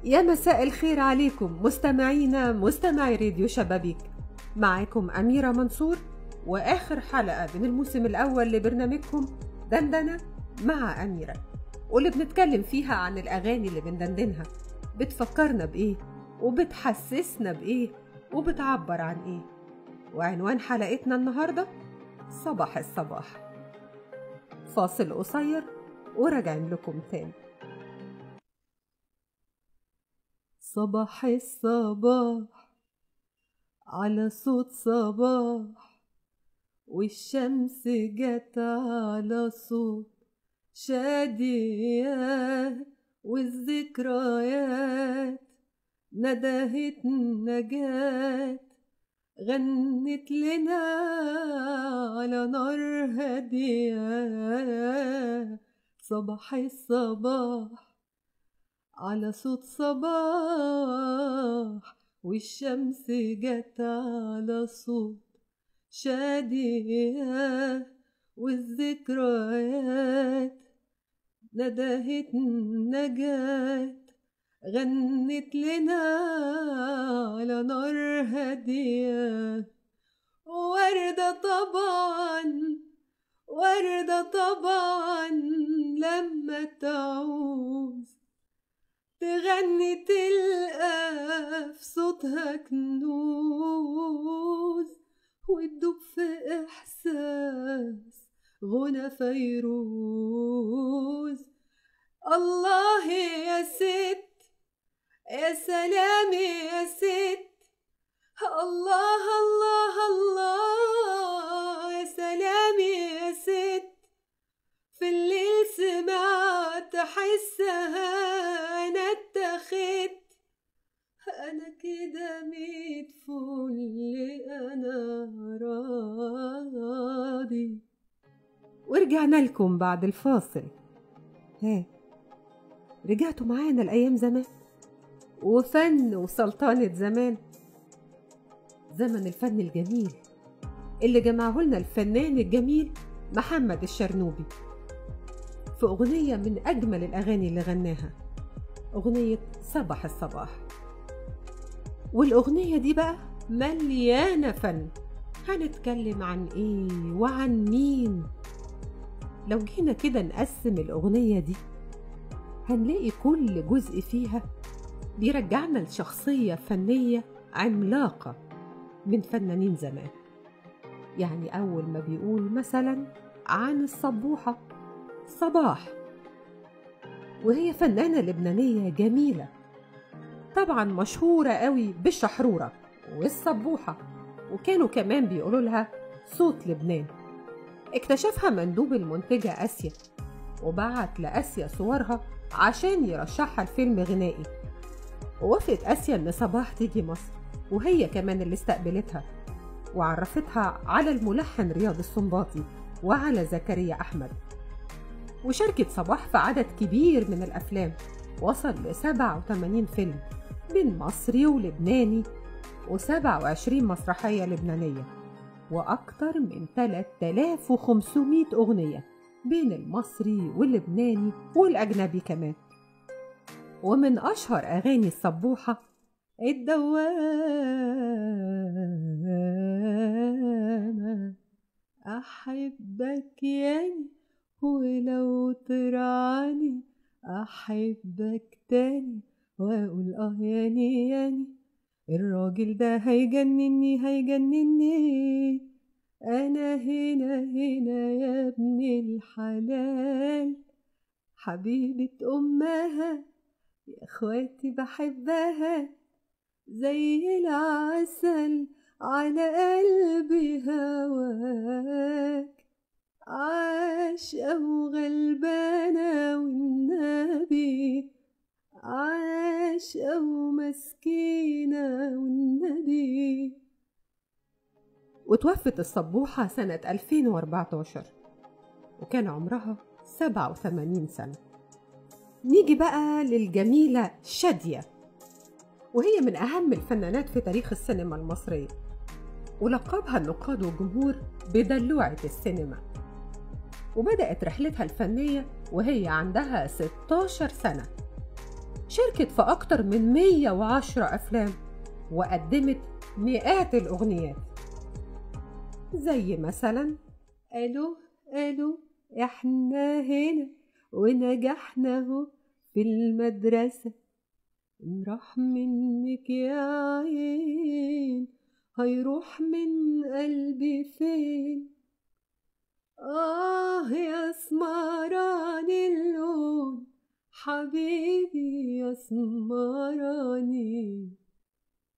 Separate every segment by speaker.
Speaker 1: يا مساء الخير عليكم مستمعينا مستمعي راديو شبابيك. معاكم أميرة منصور وآخر حلقة من الموسم الأول لبرنامجكم دندنة مع أميرة، واللي بنتكلم فيها عن الأغاني اللي بندندنها بتفكرنا بإيه وبتحسسنا بإيه وبتعبر عن إيه. وعنوان حلقتنا النهاردة صباح الصباح. فاصل قصير وراجعين لكم تاني. صباح الصباح على صوت صباح، والشمس جت على صوت شادية، والذكريات ندهت نجاة، غنت لنا على نار هادية. صباح الصباح على صوت صباح، والشمس جت على صوت شادية، والذكريات ندهت نجاة، غنت لنا على نار هادية. وردة طبعا وردة طبعا لما تعوز تغني تلقى في صوتها كنوز، وتدوب في إحساس غنى فيروز. الله يا ست يا سلام يا ست، الله الله الله يا سلام يا ست. في الليل سمعت حسها انا اتخذت، انا كده ميت فل انا راضي. ورجعنا لكم بعد الفاصل. رجعتوا معانا الايام زمان وفن وسلطنة زمان، زمن الفن الجميل اللي جمعه لنا الفنان الجميل محمد الشرنوبي في أغنية من أجمل الأغاني اللي غناها، أغنية صباح الصباح. والأغنية دي بقى مليانة فن. هنتكلم عن إيه وعن مين؟ لو جينا كده نقسم الأغنية دي هنلاقي كل جزء فيها بيرجعنا لشخصية فنية عملاقة من فنانين زمان. يعني أول ما بيقول مثلا عن الصبوحة صباح، وهي فنانة لبنانية جميلة طبعا مشهورة قوي بالشحرورة والصبوحة، وكانوا كمان بيقولوا لها صوت لبنان. اكتشفها مندوب المنتجة آسيا وبعت لآسيا صورها عشان يرشحها لفيلم غنائي، ووافقت آسيا إن صباح تيجي مصر، وهي كمان اللي استقبلتها وعرفتها على الملحن رياض السنباطي وعلى زكريا أحمد. وشاركت صباح في عدد كبير من الأفلام، وصل ل87 فيلم بين مصري ولبناني و27 مسرحية لبنانية، وأكتر من 3500 أغنية بين المصري واللبناني والأجنبي كمان. ومن أشهر أغاني الصبوحة الدوامة، أحبك ياني ولو ترعني أحبك تاني وأقول ياني ياني، الراجل ده هيجنني هيجنني، أنا هنا هنا يا ابن الحلال، حبيبة أمها يا اخواتي بحبها، زي العسل على قلبي هواك، عاشقة وغلبانة والنبي، عاشقة ومسكينة والنبي. وتوفت الصبوحة سنة 2014 وكان عمرها 87 سنة. نيجي بقى للجميلة شادية، وهي من أهم الفنانات في تاريخ السينما المصرية، ولقبها النقاد والجمهور بدلوعة السينما. وبدأت رحلتها الفنية وهي عندها 16 سنة، شاركت في أكتر من 110 أفلام وقدمت مئات الأغنيات، زي مثلا ألو ألو إحنا هنا ونجحنا اهو في المدرسة، راح منك يا عين هيروح من قلبي فين، يا سمراني اللون حبيبي يا سمراني،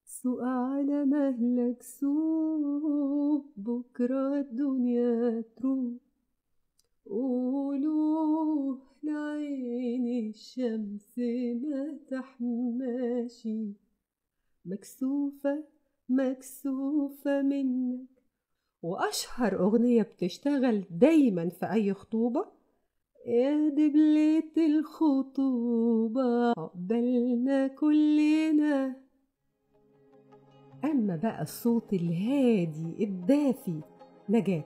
Speaker 1: سوق على مهلك سوق بكرة الدنيا تروح، قولوا لعين الشمس ما تحماشي، مكسوفة مكسوفة منك. وأشهر أغنية بتشتغل دايما في أي خطوبة، يا دبلة الخطوبة عقبالنا كلنا. أما بقى الصوت الهادي الدافي نجاة،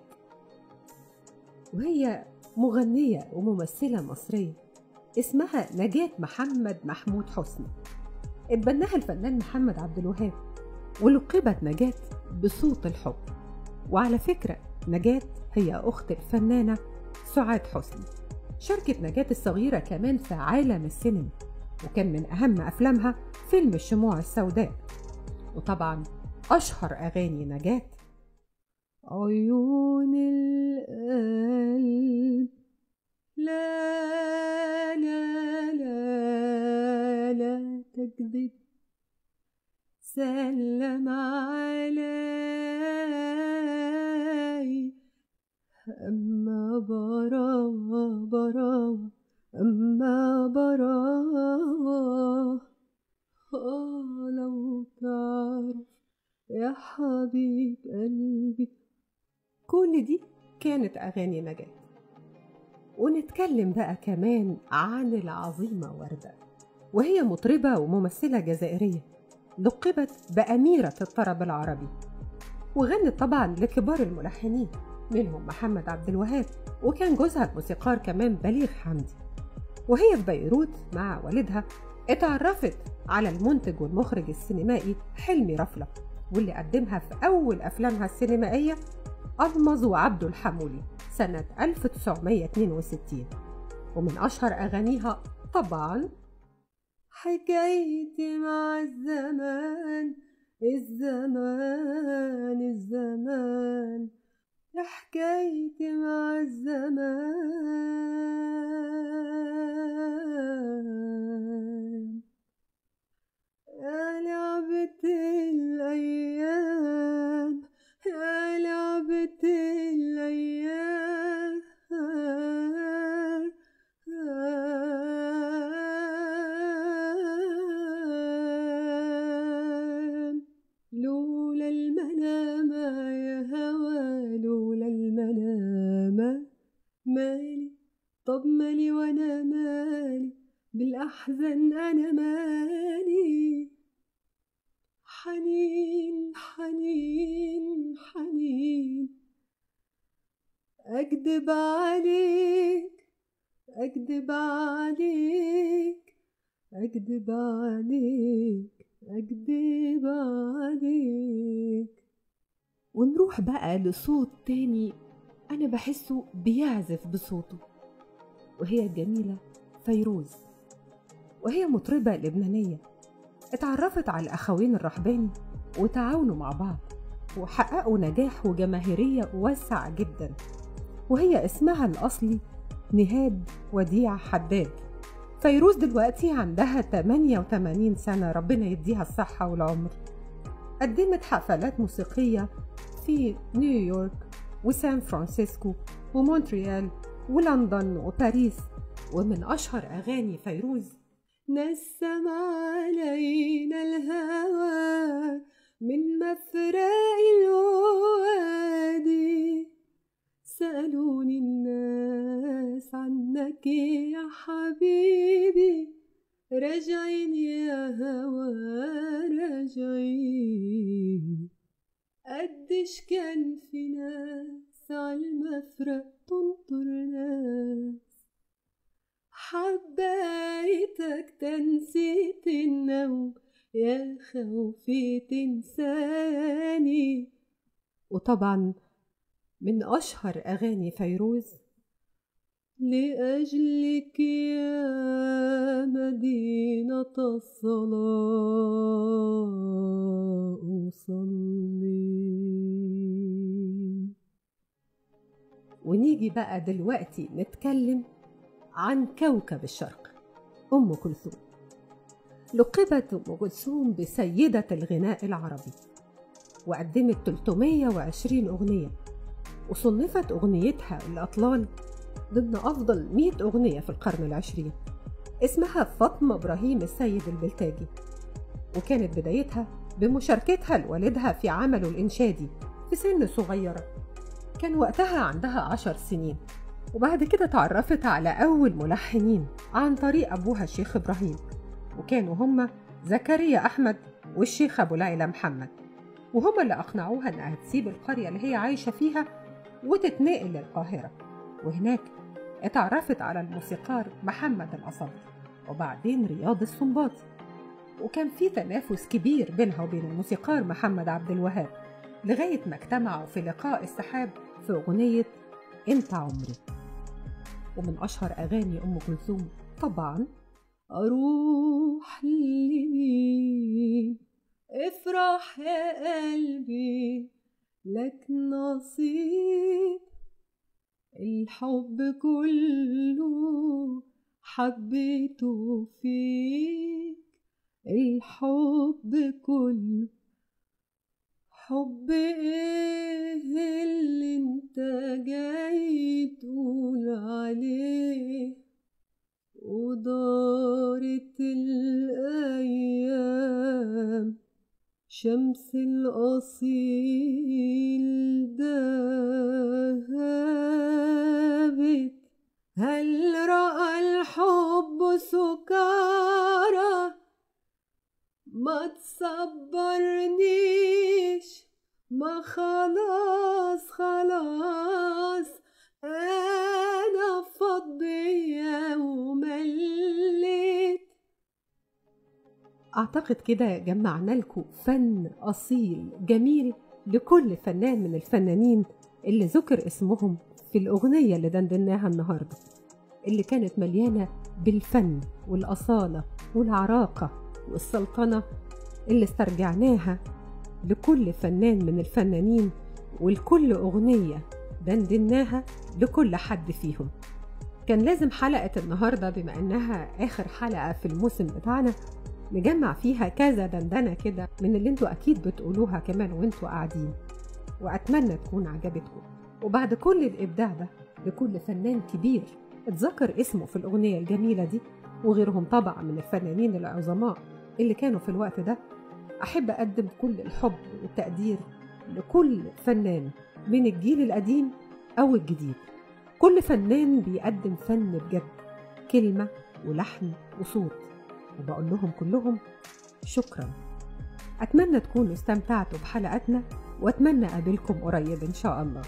Speaker 1: وهي مغنية وممثلة مصرية اسمها نجاة محمد محمود حسني، اتبناها الفنان محمد عبد الوهاب ولقبت نجاة بصوت الحب. وعلى فكرة نجاة هي أخت الفنانة سعاد حسني. شاركت نجاة الصغيرة كمان في عالم السينما، وكان من أهم أفلامها فيلم الشموع السوداء. وطبعا أشهر أغاني نجاة عيون القلب، لا لا لا لا تكذب، سلم علي أما براوة براوة أما براوة، لو تعرف يا حبيب قلبي. كل دي كانت أغاني نجاة. ونتكلم بقى كمان عن العظيمة وردة، وهي مطربة وممثلة جزائرية لقبت بأميرة الطرب العربي، وغنت طبعا لكبار الملحنين منهم محمد عبد الوهاب، وكان جوزها الموسيقار كمان بليغ حمدي. وهي في بيروت مع والدها اتعرفت على المنتج والمخرج السينمائي حلمي رفلة، واللي قدمها في أول أفلامها السينمائية ألمظ وعبده الحمولي سنة 1962. ومن أشهر أغانيها طبعا حكايتي مع الزمان، الزمان الزمان، حكايتي مع الزمان، يا لعبة الأيام، يا لعبة الأيام، لولا المنام يا هوى، لولا المنام مالي، طب مالي وانا مالي بالأحزان، أنا مالي، حنين حنين حنين، أكدب عليك أكدب عليك أكدب عليك أكدب عليك. ونروح بقى لصوت تاني أنا بحسه بيعزف بصوته، وهي الجميلة فيروز، وهي مطربة لبنانية اتعرفت على الأخوين الرحباني وتعاونوا مع بعض وحققوا نجاح وجماهيرية واسع جدا. وهي اسمها الأصلي نهاد وديع حداد. فيروز دلوقتي عندها 88 سنة، ربنا يديها الصحة والعمر. قدمت حفلات موسيقية في نيويورك وسان فرانسيسكو ومونتريال ولندن وباريس. ومن أشهر أغاني فيروز نسم علينا الهوى من مفرق الوادي، سألوني الناس عنك يا حبيبي، راجعين يا هوى راجعين، قديش كان في ناس عالمفرق تنطر ناس، حبيتك حتى نسيت النوم، يا خوفي تنساني. وطبعا من أشهر أغاني فيروز، لأجلك يا مدينة الصلاة أصلي. ونيجي بقى دلوقتي نتكلم عن كوكب الشرق، أم كلثوم. لقبت أم كلثوم بسيدة الغناء العربي، وقدمت 320 أغنية، وصنفت أغنيتها الأطلال ضمن أفضل 100 أغنية في القرن العشرين. اسمها فاطمة إبراهيم السيد البلتاجي، وكانت بدايتها بمشاركتها لوالدها في عمله الإنشادي في سن صغيرة، كان وقتها عندها 10 سنين. وبعد كده تعرفت على أول ملحنين عن طريق أبوها الشيخ إبراهيم، وكانوا هما زكريا أحمد والشيخ أبو ليلى محمد، وهما اللي أقنعوها أنها تسيب القرية اللي هي عايشة فيها وتتنقل للقاهرة. وهناك اتعرفت على الموسيقار محمد الأصبي وبعدين رياض السنباطي، وكان في تنافس كبير بينها وبين الموسيقار محمد عبد الوهاب، لغاية ما اجتمعوا في لقاء السحاب في أغنية انت عمري. ومن أشهر أغاني أم كلثوم طبعا أروح لمين، افرح يا قلبي لك نصيب، الحب كله حبيته فيك، الحب كله. حب ايه اللي انت جاي تقول عليه، ودارت الأيام شمس الأصيل ذهبت، هل رأى الحب سكارى، ما تصبرنيش، ما خلاص أنا فضية ومليت. أعتقد كده جمعنا لكم فن أصيل جميل لكل فنان من الفنانين اللي ذكر اسمهم في الأغنية اللي دندناها النهاردة، اللي كانت مليانة بالفن والأصالة والعراقة والسلطنة اللي استرجعناها لكل فنان من الفنانين، ولكل أغنية دندناها لكل حد فيهم. كان لازم حلقة النهاردة بما أنها آخر حلقة في الموسم بتاعنا نجمع فيها كذا دندنة كده من اللي انتوا أكيد بتقولوها كمان وانتوا قاعدين، وأتمنى تكون عجبتكم. وبعد كل الإبداع ده لكل فنان كبير اتذكر اسمه في الأغنية الجميلة دي، وغيرهم طبعا من الفنانين العظماء اللي كانوا في الوقت ده، أحب أقدم كل الحب والتقدير لكل فنان من الجيل القديم أو الجديد. كل فنان بيقدم فن بجد، كلمة ولحن وصوت، وبقول لهم كلهم شكرا. أتمنى تكونوا استمتعتوا بحلقتنا، وأتمنى أقابلكم قريب إن شاء الله.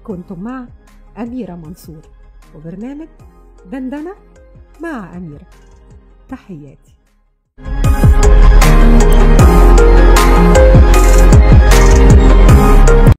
Speaker 1: كنتم مع أميرة منصور وبرنامج دندنة مع أميرة. تحياتي.